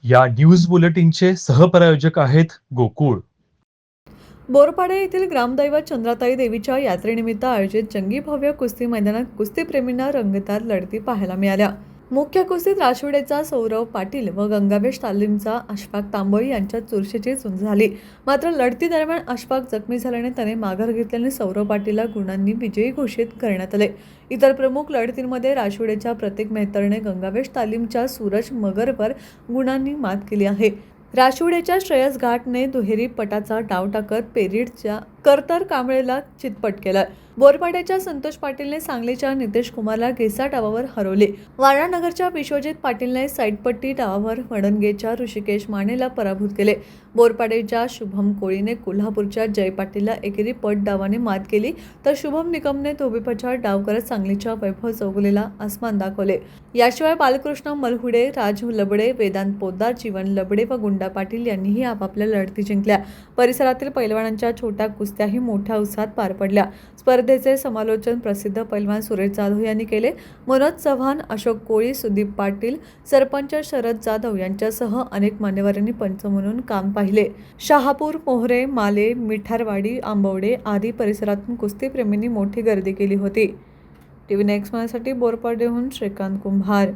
या न्यूज बुलेटिनचे सहप्रायोजक आहेत गोकुळ. बोरपाडा येथील ग्रामदैवत चंद्राताई देवीच्या यात्रेनिमित्त आयोजित जंगी भव्य कुस्ती मैदानात कुस्तीप्रेमींना रंगतदार लढती पाहायला मिळाल्या. मुख्य कुस्तीत राशिवडेचा सौरव पाटील व गंगावेश तालीमचा अशफाक तांबोळी यांच्यात चुरशीची झुंज झाली. मात्र लढती दरम्यान अशफाक जखमी झाल्याने त्याने माघार घेतल्याने सौरव पाटीलला गुणांनी विजयी घोषित करण्यात आले. इतर प्रमुख लढतींमध्ये राशिवडेच्या प्रतीक मेहतरने गंगावेश तालीमच्या सूरज मगरवर गुणांनी मात केली आहे. राशिवडेच्या श्रेयस घाटने दुहेरी पटाचा डाव टाकत पेरीडच्या करतर कांबळेला चितपट केला. बोरपाड्याच्या संतोष पाटीलने सांगलीच्या नितेश कुमारला घेसा डावावर हरवले. वारणानगरच्या विश्वजित पाटीलने साईडपट्टी डावावर वडणगेच्या ऋषिकेश मानेला पराभूत केले. बोरपाड्याच्या शुभम कोळीने कोल्हापूरच्या जय पाटीलला एकेरी पट डावाने मात केली, तर शुभम निकमने धोबीपछाड डाव करत सांगलीच्या वैभव चौगुलेला आसमान दाखवले. याशिवाय बालकृष्ण मलहुडे, राजू लबडे, वेदांत पोद्दार, जीवन लबडे व गुंडा पाटील यांनीही आपापल्या लढती जिंकल्या. परिसरातील पैलवानांच्या छोट्या कुस्त्याही मोठ्या उत्साहात पार पडल्या. स्पर्धेचे समालोचन प्रसिद्ध पैलवान सुरेश जाधव यांनी केले. मनोज चव्हाण, अशोक कोळी, सुदीप पाटील, सरपंच शरद जाधव यांच्यासह अनेक मान्यवरांनी पंच म्हणून काम पाहिले. शहापूर, मोहरे, माले, मिठारवाडी, आंबवडे आदी परिसरातून कुस्तीप्रेमींनी मोठी गर्दी केली होती. टीव्ही नेक्स्ट साठी बोरपाड्याहून श्रीकांत कुंभार.